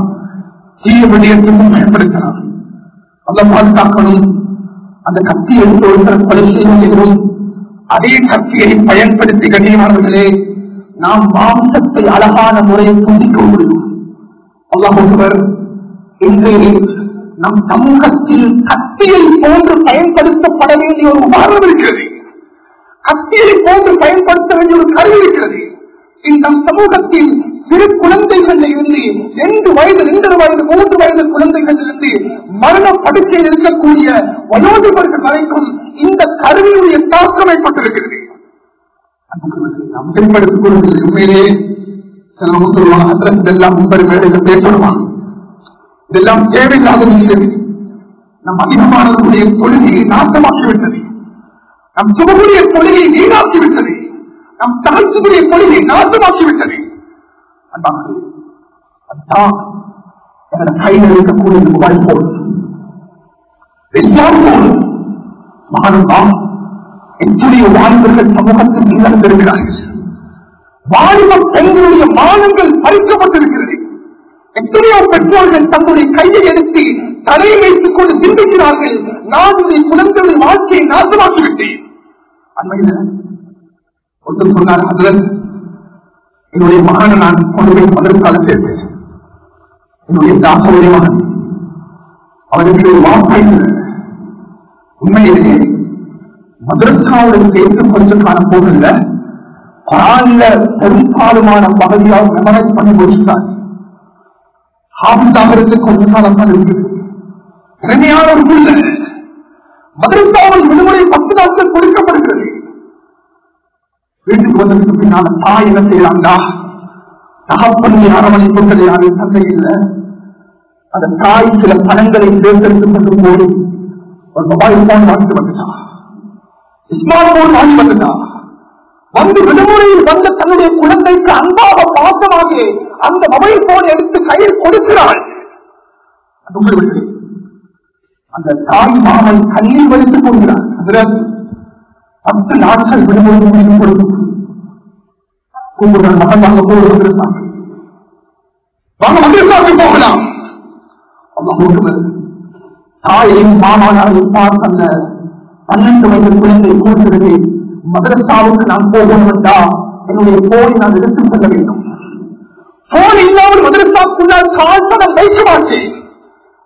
Speaker 1: தீய விடயத்துக்கும் பயன்படுத்தலாம். அதை பாதுகாக்கணும். அந்த கத்தி எடுத்து ஒருத்தர் கொலை செய்யும் அதே கத்தியை பயன்படுத்தி கண்ணியமானவர்களே நாம் மாம்சத்தை அழகான முறையை துண்டிக்க முடியும். அல்லாஹ் ஒருவர் இன்று நம் சமூகத்தில் கத்தியை போன்று பயன்படுத்தப்பட வேண்டிய ஒரு உதாரணம் இருக்கிறது. கத்தியை போன்று பயன்படுத்த வேண்டிய ஒரு கருவி இருக்கிறது. இந்த சமூகத்தில் சிறு குழந்தைகளில் இருந்து 2 வயது 2 வயது 3 வயது குழந்தைகளிலிருந்து மரண படுக்கையில் இருக்கக்கூடிய வயோதிபர்கள் வரைக்கும் இந்த கருவியுடைய தாக்கம் ஏற்பட்டிருக்கிறது. நாம் பயன்படுத்திக் கொள்வதில் உண்மையிலே சில சொல்லுவாங்க, இதெல்லாம் முன்பு மேடையில் பேசணுமா, இதெல்லாம் தேவையில்லாத விஷயம். நம் அதிகமானவர்களுடைய தொழுகையை நாசமாக்கிவிட்டது, நம் சுபகுடைய தொழுகையை வீணாக்கிவிட்டது, நம் தாழ்த்துடைய தொழுகையை நாசமாக்கிவிட்டது. அதுதான் என்னோட கையில் இருக்கக்கூடிய மொபைல் போன் எல்லாம் போதும். மாணவன் எத்தனையோ வாலிபர்கள் சமூகத்தில் நிகழ்ந்திருக்கிறார்கள். வாலிப பெண்களுடைய மானங்கள் பறிக்கப்பட்டிருக்கிறது. எத்தனையோ பெற்றோர்கள் தங்களுடைய கையை எடுத்து தலையை வைத்துக் கொண்டு சிந்திக்கிறார்கள், நான் உடைய குழந்தைகளின் வாழ்க்கையை நாசமாக்கிவிட்டேன். அண்மையில் ஒருத்தர் சொன்னார், அதில் என்னுடைய மகனை நான் கொண்டு போய் மதரசால சேர்த்தேன். என்னுடைய தாசனுடைய மகன், அவருக்கு வார்த்தை உண்மையிலேயே மதரசாவுடன் சேர்த்து கொஞ்சம் காலம் போகல, குர்ஆன்ல பெரும்பாலுமான பகுதியாக மெமரைஸ் பண்ணி முடிச்சுட்டாங்க. ஹாஃபிஸாகிறது கொஞ்ச காலம் தான் இருக்குது. இனிமையான ஒரு பிள்ளை மதரசாவில் விடுமுறை 10 நாட்கள் கொடுக்கப்படுகிறது. வீட்டுக்கு வந்ததுக்கு பின்னால தாய் என்ன செய்யறாங்களா, தகப்பனுடைய அரவணைப்பு கிடையாது, தந்தை இல்லை. அந்த தாய் சில பணங்களை தேர்ந்தெடுத்துக் கொண்டு போய் ஒரு மொபைல் போன் வாங்கிட்டு வந்துட்டான், ஸ்மார்ட் போன் வாங்கி வந்துட்டான். வந்து விடுமுறையில் வந்த தன்னுடைய குழந்தைக்கு அன்பாக பாசமாக அந்த மொபைல் போன் எடுத்து கையில் கொடுக்கிறாள். அந்த தாய் மாமன் கண்ணீர் வலித்துக் கொள்கிறார். 10 நாட்கள் விடுமுறை முடியும் பொழுது கூப்பிடுறான், மகன் வாங்க போகலாம், வாங்க மகிழ்ச்சி போகலாம். தாயையும் மாமானாரையும் பார்த்து அந்த 12 வயது குழந்தை கூறுகிறது, மதரசாவுக்கு நான் போகணும் என்றா என்னுடைய போனை நான் எடுத்துச் செல்ல வேண்டும். போன் இல்லாமல் மதரசாவுக்குள்ளால் கால்படம் வைக்க மாட்டேன்.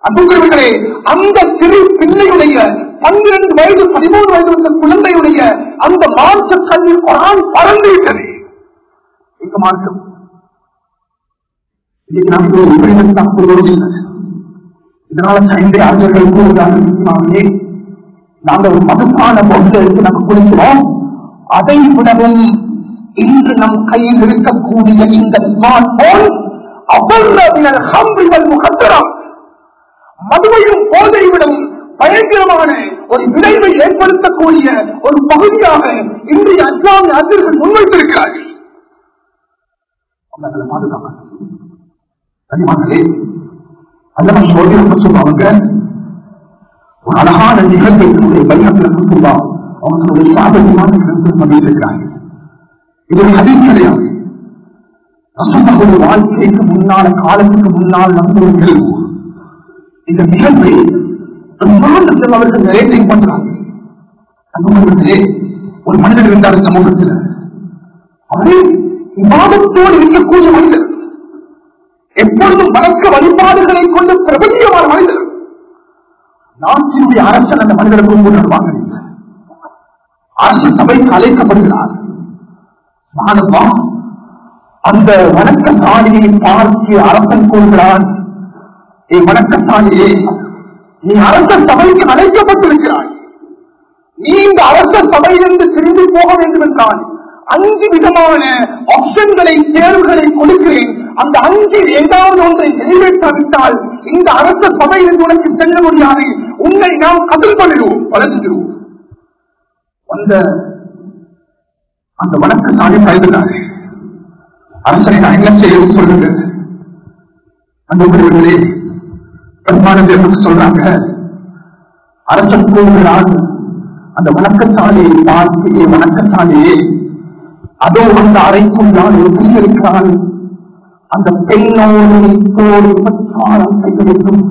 Speaker 1: அன்புகளே, அந்த சிறு பிள்ளையுடைய 12 வயது 13 வயது வந்த குழந்தையுடைய அந்த மாற்ற கல்வி குர்ஆன் பறந்து விட்டது. எங்க மாற்றம் இதனால சைந்தை அறிஞர்கள் கூறுகிறார்கள், நாங்கள் ஒரு மதுப்பான பொருட்கள் எடுத்து நாங்கள் குளிக்கிறோம், அதை விடவும் இன்று நம் கையில் இருக்கக்கூடிய இந்த ஸ்மார்ட் போன் அவர்கள் முகத்தரம் மதுவையும் போதை விடவும் பயங்கரமான ஒரு விளைவை ஏற்படுத்தக்கூடிய ஒரு பகுதியாக இன்றைய இஸ்லாமிய அறிஞர்கள் முன்வைத்திருக்கிறார்கள். சொல்லுவாங்க, ஒரு அழகான நிகழ்வுடைய பையத்தில் சொல்லுவா அவங்களுடைய சாதகமான இருக்கிறார்கள். இது ஒரு ஹதீஸ் கிடையாது. ரசூலுல்லாஹ்வுடைய வாழ்க்கைக்கு முன்னால காலத்துக்கு முன்னால் நடந்த ஒரு நிகழ்வு. இந்த நிகழ்வை அவர்கள் நரேட்டிங் பண்றாங்க. ஒரு மனிதர் இருந்தார் சமூகத்தில், அவரே இபாதத்தோடு இருக்கக்கூடிய மனிதர், எப்பொழுதும் வழக்க வழிபாடுகளை கொண்டு பிரபல்யமான மனிதர். நாட்டினுடைய அரசன் அந்த மனிதரை கொண்டு வருவாங்க. அரசு சபைக்கு அழைக்கப்படுகிறார். அந்த வணக்கசாலியை பார்த்து அரசன் கூறுகிறான், வணக்கசாலியே, நீ அரச சபைக்கு அழைக்கப்பட்டிருக்கிறாய், நீ இந்த அரச சபையிலிருந்து திரும்பி போக வேண்டும் என்றால் 5 விதமான ஆப்ஷன்களை தேர்வுகளை கொடுக்கிறேன். அந்த 5 ஏதாவது ஒன்றை நிறைவேற்றாவிட்டால் இந்த அரச சபையிலிருந்து உனக்கு செல்ல முடியாது, உன்னை நாம் கதல் பண்ணிடுவோம், வளர்த்துடுவோம். அந்த வணக்கத்தாலே கைவிடாது. அரசனை நான் என்ன செய்ய சொல்லுங்க. அந்த உறவுகளே பெருமான தேவனுக்கு சொல்றாங்க, அரசன் கூறுகிறான், அந்த வணக்கத்தாலையை பார்த்து வணக்கத்தாலையே அதோ அந்த அறைக்குள் நான் இருக்கிறான். அந்த பெண்ணோடு இப்போது உபச்சாரம் செய்ய வேண்டும்.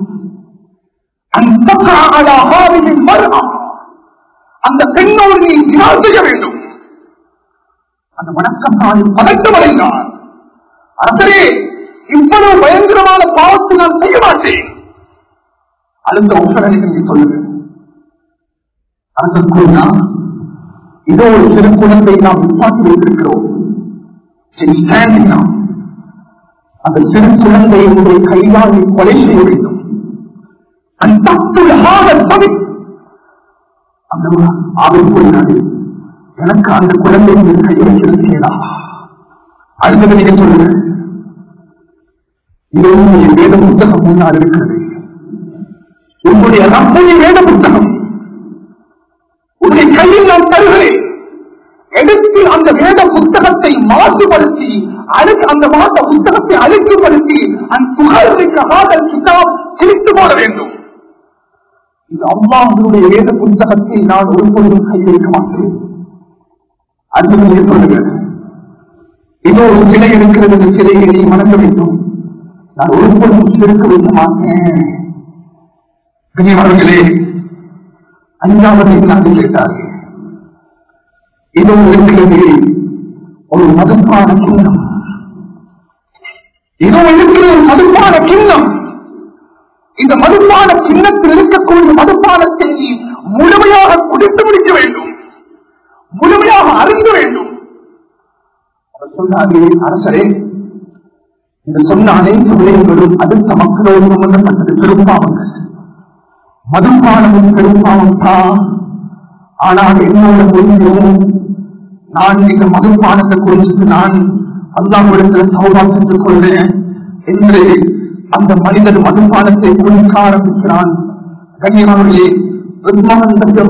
Speaker 1: அந்த பெண்ணோடு நீ தியாகம் செய்ய வேண்டும். அந்த வணக்கத்தாலை பதட்டமடைந்தான். அரசரே, இவ்வளவு பயங்கரமான பாவத்தை நான் செய்ய மாட்டேன். அடுத்த உசரனை சொல்லுங்க. அரசன் கூறினார், இதோ ஒரு சிறு குழந்தை நாம் நிப்பாட்டி வைத்திருக்கிறோம். அந்த சிறு குழந்தை உடைய கையால் கொலை செய்ய வேண்டும். அந்த அவர் கூறினார், எனக்கு அந்த குழந்தை கையை வைக்கிறதா? அடுத்தது நீங்க சொல்லுங்க. இது உங்களுடைய வேத புத்தகம் முன்னால் இருக்கிறது. உங்களுடைய ரப்பைய வேத புத்தகம் உங்களுடைய கையில் நான் தருகிறேன். எடுத்து அந்த வேத புத்தகத்தை மாசுபடுத்தி அந்த புத்தகத்தை அழுக்குப்படுத்தி அந்த புகழ்காதல் கிதாப் கிழித்து போட வேண்டும். இது அல்லாஹ்வுடைய வேத புத்தகத்தை நான் ஒருபொழுதும் கையெழுக்க மாட்டேன். அடுத்து சொல்லுங்க. இதோ ஒரு சிலை இருக்கிறது, இந்த சிலையை நீ வணங்க வேண்டும். நான் ஒருபொழுதும் சிறுக்க வைக்க மாட்டேன். கண்ணியமானவர்களே, 5வது நான் கேட்டார்கள், இதோ இருக்கிறது ஒரு மதுப்பான கிண்ணம். இதோ இருக்கிறது ஒரு மதுப்பான கிண்ணம். இந்த மதுப்பான கிண்ணத்தில் இருக்கக்கூடிய மதுப்பானத்தை முழுமையாக குடித்து முடிக்க வேண்டும், முழுமையாக அருந்த வேண்டும். அவர் சொன்னாரே, அரசரே, இந்த சொன்ன அனைத்து விடயங்களும் அடுத்த மக்களோடு சம்பந்தப்பட்டது பெரும்பாவங்கள். மதுப்பானமும் பெரும்பாவம் தான். ஆனால் என்னோட முடியும், நான் இந்த மதுப்பானத்தை குறித்து நான் அல்லாஹ்விடத்தில் தௌபா செஞ்சு கொள்வேன் என்று அந்த மனிதன் மதுப்பானத்தை குடிக்க ஆரம்பிக்கிறான். கண்ணியமானவர்களே,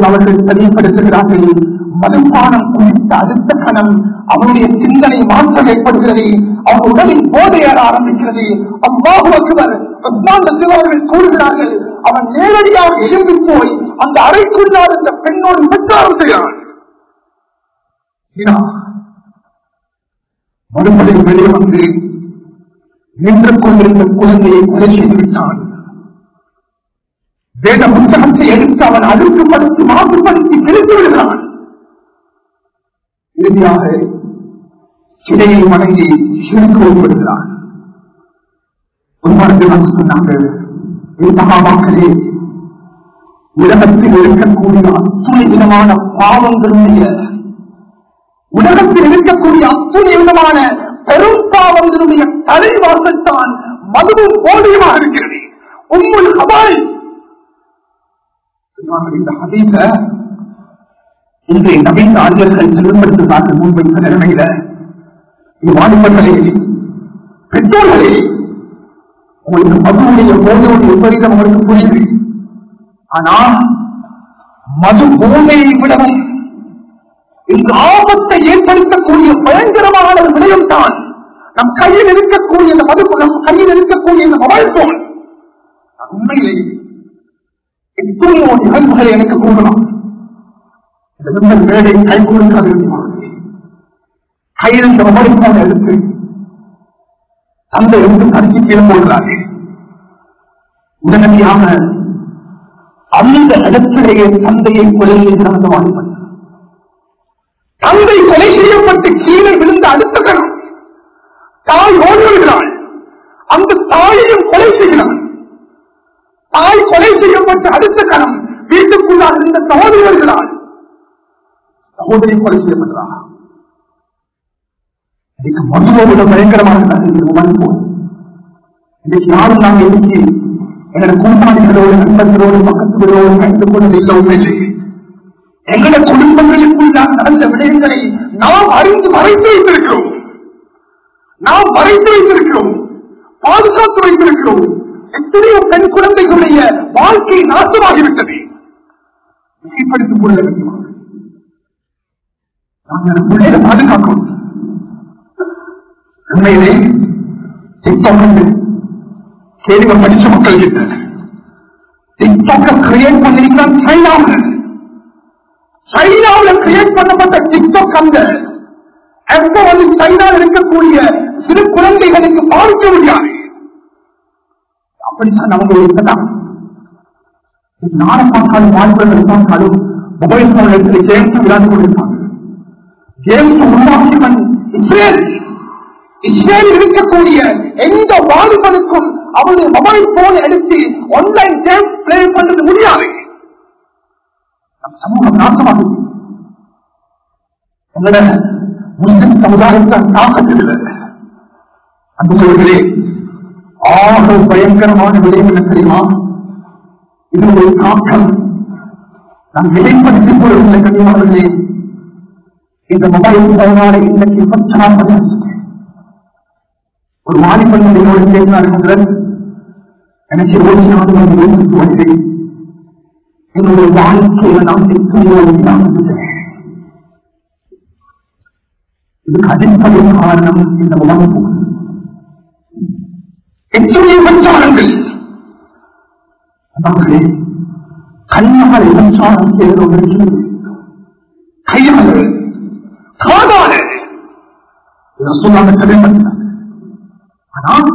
Speaker 1: அவர்கள் தெளிவுபடுத்துகிறார்கள், மதுப்பானம் குறித்த அடுத்த கணம் அவருடைய சிந்தனை மாற்றம் ஏற்படுகிறது. அவர் உடலில் போதையாட ஆரம்பிக்கிறது. அல்லாஹு அக்பர் அவர்கள் கூறுகிறார்கள், அவன் நேரடியாக எழும்பி போய் அந்த அறைக்குள்ளார் இந்த பெண்ணோடு விபச்சாரம் செய்கிறான். மறுபடியும் வெளியே வந்து நின்று கொண்டிருந்த குழந்தையை கொலை செய்து விட்டான். வேத புத்தகத்தை எடுத்து அவன் அழுக்குப்படுத்தி மாசுபடுத்தி கிழித்து விடுகிறான். இறுதியாக சிலையை வணங்கி சிறுக்கு உட்படுகிறான். சொன்னாங்க, மகாமாக்களே, உலகத்தில் இருக்கக்கூடிய அத்துணை விதமான பாவங்களுடைய உலகத்தில் இருக்கக்கூடிய அத்துணை விதமான பெரும் பாவங்களுடைய தலைவாசல் தான் மதுவும் போதையுமாக இருக்கிறது. உம்முல் ஹபாய் இந்த ஹதீஸ இன்றைய நவீன அறிஞர்கள் செயல்படுத்துகிறார்கள். முன்வைத்த நிலைமையில வாலிபர்களே, பெற்றோர்களே, உங்களுக்கு மதுவுடைய போதையுடைய விபரீதம் உங்களுக்கு புரியுது. ஆனால் மது போதையை விடவும் இந்த ஆபத்தை ஏற்படுத்தக்கூடிய பயங்கரமான ஒரு விடயம் தான் நம் கையில் இருக்கக்கூடிய இந்த மது, நம் கையில் இருக்கக்கூடிய இந்த மொபைல் போன். உண்மையிலே எத்தனையோ நிகழ்வுகளை எனக்கு கூறலாம். இந்த வேலை கை கொடுக்காது. கையில் இந்த மொபைல் போன் எடுத்து தந்தை எடுத்து கடிச்சு கீழே போடுகிறார்கள். உடனடியாக அந்த இடத்திலேயே தந்தையை கொலை செய்கிறார். அந்த வாலிபன் தந்தை கொலை செய்யப்பட்டு கீழே விழுந்த அடுத்த கணம் தாய் ஓடி வருகிறாள். அந்த தாயையும் கொலை செய்கிறான். தாய் கொலை செய்யப்பட்டு அடுத்த கணம் வீட்டுக்குள்ளாக இருந்த சகோதரி வருகிறாள். சகோதரி கொலை செய்யப்படுறார். மதுவோட பயங்கரமாக இன்னைக்கு யாரும் நாங்கள் இன்னைக்கு என்னோட கூட்டாளிகளோடு நண்பர்களோடு பக்கத்து வீடோடு கண்டு கொண்டு இல்லை. உண்மையிலே எங்களுடைய குடும்பங்களுக்குள் நடந்த விடயங்களை நாம் அறிந்து மறைத்து வைத்திருக்கிறோம். நாம் மறைத்து வைத்திருக்கிறோம், பாதுகாத்து வைத்திருக்கிறோம். எத்தனையோ பெண் குழந்தைகளுடைய வாழ்க்கை நாசமாகிவிட்டது. மிகைப்படுத்திக் கொள்ள வேண்டும். நாங்கள் பிள்ளைகளை பாதுகாக்கணும். உண்மையிலே டிக்டாக் கேள்வி படிச்ச மக்கள் கிட்ட டிக்டாக் கிரியேட் பண்ணிருக்கிறான் சைனாவில் கிரியேட் பண்ணப்பட்ட டிக்டாக் அந்த எப்ப வந்து சைனாவில் இருக்கக்கூடிய சிறு குழந்தைகளுக்கு பார்க்க முடியாது. அப்படித்தான் அவங்க இருக்கலாம். நாளை பார்த்தாலும் வாழ்வர்கள் பார்த்தாலும் மொபைல் போன் எடுத்து கேம்ஸ் விளையாண்டு கொண்டிருப்பாங்க. கேம்ஸ் உருவாக்கியவன் இஸ்ரேல் இருக்கக்கூடிய எந்த வாலிபனுக்கும் அவருடைய மொபைல் போன் எடுத்து ஆன்லைன் கேம் பிளே பண்றது முடியாது. சமூகம் நாசமாகும். எங்களோட முஸ்லிம் சமுதாயத்தை தாக்கத்தில் அந்த சொல்களே ஆக பயங்கரமான விடயம் என்ன தெரியுமா? இது ஒரு தாக்கம். நான் வெளிப்படுத்திக் கொள்ளவில்லை கண்ணியமானவர்களே. இந்த மொபைல் போனாலே இன்னைக்கு விபச்சாரம் ஒரு வாலிபன் என்னோடு பேசினார்கள். எனக்கு 24 வயது. என்னுடைய வாழ்க்கையில நான் இதுக்கு அடிப்படை காரணம் இந்த உணவு. எத்தனையோ விபச்சாரங்கள் அதாவது கண்ணால் விபச்சாரம் செய்தவர்கள் கையால் காதால சொல்லாத கதைப்பட்டார். ஆனால்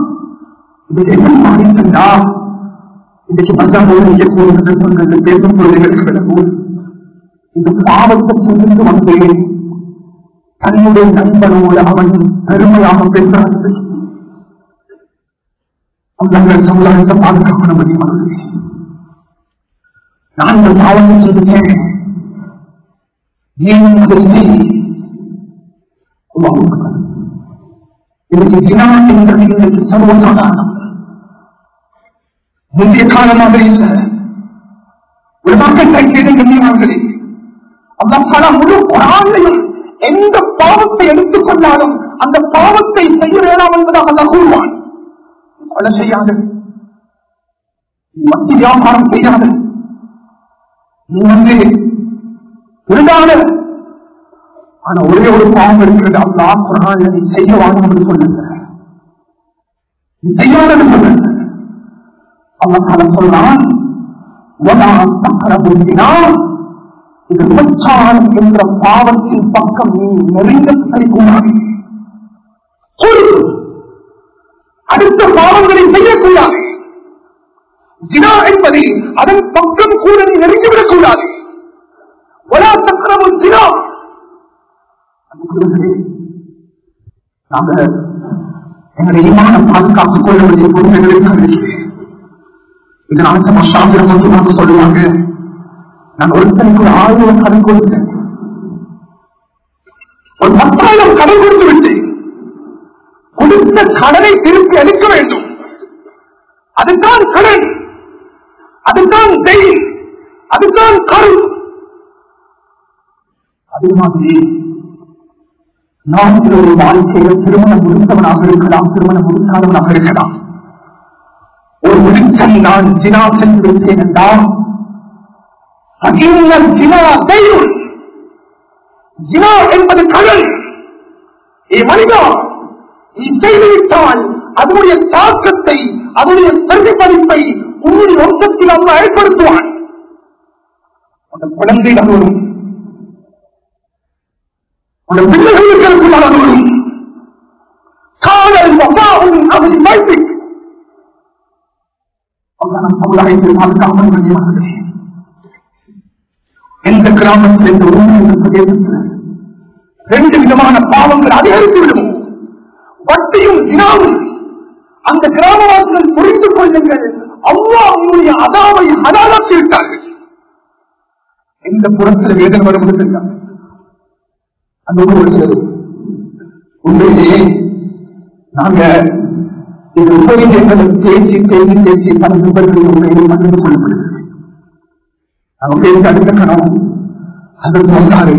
Speaker 1: இதுக்கு எப்படி மாறிட்டா இன்றைக்கு பஞ்சாபோடு நிற்கக்கூடிய சந்தர்ப்பங்கள் பேசும் பொழுதுகளுக்கு விளக்கும். இந்த பாவத்தை புரிந்து வந்து தன்னுடைய நண்பனோடு அவன் பெருமையாக பேசுகிறார்கள். தங்கள் சமுதாயத்தை பாதுகாக்கணும் முடியும். நான் இந்த பாவத்தை செய்துட்டேன். இதற்கு தினா என்பது இன்றைக்கு சர்வசாதாரணம். முந்தைய காலமாக இல்லை. ஒரு மக்கள் கேட்கிறார்களே, அல்லாஹ் முழு குர்ஆனிலும் எந்த பாவத்தை எடுத்துக் கொண்டாலும் அந்த பாவத்தை செய்ய வேண்டாம் என்பதாக அல்லாஹ் கூறுவான். கொலை செய்யாது, மத்தி வியாபாரம் செய்யாது, நீ வந்து இருந்தால. ஆனா ஒரே ஒரு பாவம் இருக்கிறது. அல்லாஹ் குர்ஆனில் நீ செய்ய வேண்டாம் என்று சொல்லுங்க, நீ செய்யாத சொல்லுங்க. அல்லாஹ் சொல்றான், இது விபச்சாரம் என்ற பாவத்தின் பக்கம் நீ நெருங்க செய்யக்கூடாது. அடுத்த பாவங்களை செய்யக்கூடாது. ஜினா என்பதை அதன் பக்கம் கூட நீ நெருங்கிவிடக் கூடாது. நாங்கள் எங்களுடைய ஈமானை பாதுகாத்துக் கொள்ள வேண்டிய பொறுமைகளை இதனால மசாந்திரம் சொல்லுவாங்க. நான் ஒருத்தனுக்கு 1000 கடன் கொடுத்தேன், ஒரு 10,000 கடன் கொடுத்து விட்டேன். கொடுத்த கடனை திருப்பி அளிக்க வேண்டும். அதுதான் கடன், அதுதான் தெய்வம், அதுதான் கருண். அதே மாதிரி நாம் ஒரு வாழ்க்கையில் திருமணம் முடித்தவனாக இருக்கலாம், திருமணம் முடிக்காதவனாக இருக்கலாம். ஒரு முடிச்சல் நான் ஜினா சென்று விட்டேன் என்றால் ஜினா என்பது கடல். மனிதா, நீ செய்துவிட்டால் அதனுடைய தாக்கத்தை, அதனுடைய பிரதிபலிப்பை உன்னுடைய வம்சத்தில் அவன் ஏற்படுத்துவான். அந்த குழந்தைகள் வரும், அந்த பிள்ளைகளுக்கு வரும். காதல் அவன் வாய்ப்பு சமுதாயத்தில் பாதுகாப்பு வேண்டியவர்களே. எந்த கிராமத்தில், எந்த ஊரில், பிரதேசத்தில் 2 விதமான பாவங்கள் அதிகரித்து விடும். வட்டியும் தினாவும். அந்த கிராமவாசிகள் புரிந்து கொள்ளுங்கள், அல்லாஹ் உன்னுடைய அதாவை ஹலாலாக்கி விட்டார்கள். எந்த புறத்தில் வேதனை வர முடிந்தார் அந்த ஊர் உண்மையிலேயே நாங்க இது உபரிகளை பேசி பேசி பேசி பல விபர்கள் உண்மையிலும் பகிர்ந்து கொள்ளப்படுகிறது. நம்ம பேசி அடுத்த கணம் அதற்கு வந்தாரு.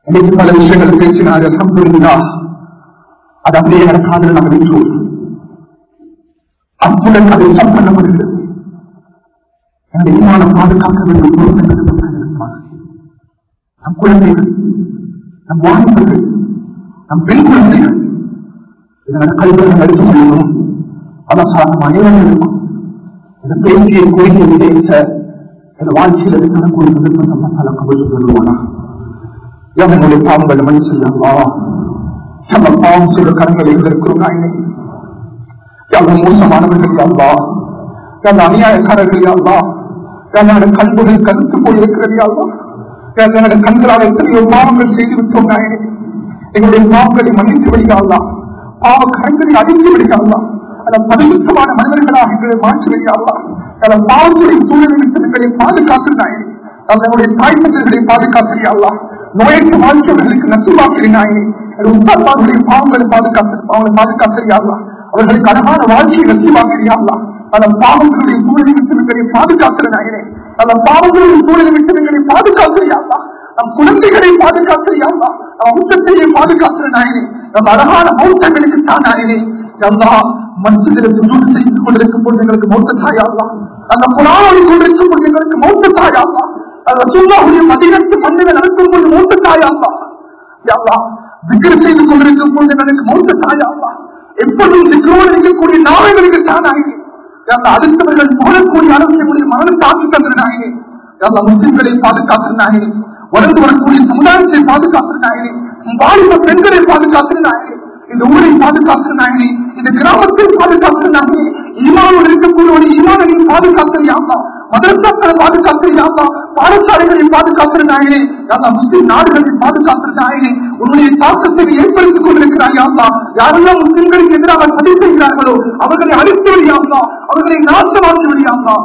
Speaker 1: இன்னைக்கு பல விஷயங்கள் பேசினாரு. அல்ஹம்துலில்லாஹ், அது அப்படியே நடக்காது. நாம் விட்டோம். அத்துடன் அதை சம்பந்தப்படுகிறது. என்னுடைய ஈமானை பாதுகாக்க வேண்டும். நம் குழந்தைகள், நம் வாலிபர்கள், நம் பெண் குழந்தைகள் இதனை கல்வியை எடுத்துக் கொள்ளணும். அவசாரம் அனைவருக்கும் இந்த பேசிய கோயிலை விதைத்த வாழ்க்கையில் இருக்கக்கூடிய நம்ம கபல் சொல்லுவானா? நம்முடைய பாவங்கள் மண் செய்யலாமா? நம்ம பாவம் செய்த கரங்களை இருக்கிறோம். மோசமானவர்கள் அல்லா, எந்த அநியாயக்காரர்கள் அல்லா, என்னோட கண்புகள் கருத்து போயிருக்கிறது அல்லா, என்னோட கண்களால் எத்தனையோ பாவங்கள் செய்து விட்டோம். நாயனே, எங்களுடைய பாவங்களை மன்னித்து விடுகிறார்களா? பாவ கரங்களை அழித்து விடுகிறார்களா? அந்த பரிசுத்தமான மனிதர்களாக எங்களை மாற்றி விடுகிறார்களா? அந்த பாவத்துடைய சூழலை விட்டு எங்களை பாதுகாத்து நாயனே, நம்முடைய தாய் தந்தைகளை பாதுகாக்கிறீர்களா? நோயற்ற வாழ்க்கையவர்களுக்கு நசுவாக்கிறீனாயே, உத்தாத்மாவுடைய பாவங்களை பாதுகாக்கிறீர்களா? அவர்களுக்கு அழகான வாழ்க்கையை நசுவாக்கிறீர்களா? அந்த பாவங்களுடைய சூழலை விட்டு எங்களை பாதுகாக்கிற நாயனே, அந்த பாவங்களுடைய சூழலை விட்டு எங்களை பாதுகாக்கிறீர்களா? நம் குழந்தைகளை பாதுகாக்கிறீர்களா? நம் உச்சத்தையை பாதுகாக்கிற நாயனே, நம் அழகான மௌத்தங்களுக்கு தான் நாயனே. மனிதர்களை சுஜூது செய்து கொண்டிருக்கும் பொழுது எங்களுக்கு மௌத்த தாயாகலா, அந்த குரானை கொண்டிருக்கும் பொழுது எங்களுக்கு மௌத்த தாயாகலா, அந்த சுல்லாவுடைய மதினத்து மண்ணில் நடக்கும் பொழுது மௌத்த தாயாகலா, திக்ர் செய்து கொண்டிருக்கும் பொழுது எங்களுக்கு மௌத்த தாயாகலா, எப்பொழுதும் திக்ரோடு இருக்கக்கூடிய நாவங்களுக்கு தானாயே, அடுத்தவர்கள் புகழக்கூடிய அளவுடைய மரணம் தாக்கி தந்திரனாயே, முஸ்லிம்களை பாதுகாத்திருந்தாயே, வளர்ந்து வரக்கூடிய சமுதாயத்தை பாதுகாத்திருந்தாயே, வாலிப பெண்களை பாதுகாத்திருந்தாயே, இந்த ஊரை பாதுகாத்திருந்தாயே, இந்த கிராமத்தை பாதுகாத்திருந்தாயே, ஈமானோடு இருக்கக்கூடிய ஈமானையும் பாதுகாத்திருந்தாங்க, மதரசாக்களை பாதுகாத்திருந்தாங்க, பாடசாலைகளை பாதுகாத்திருந்தாயே, முஸ்லிம் நாடுகளை பாதுகாத்திருந்தாயே, உன்னுடைய தாக்கத்தை ஏற்படுத்திக் கொண்டிருக்கிறாய். யாரெல்லாம் முஸ்லிம்களுக்கு எதிராக சதி செய்கிறார்களோ அவர்களை அழித்து விடியாங்களா, அவர்களை நாசமாக்கி விடியாங்களா?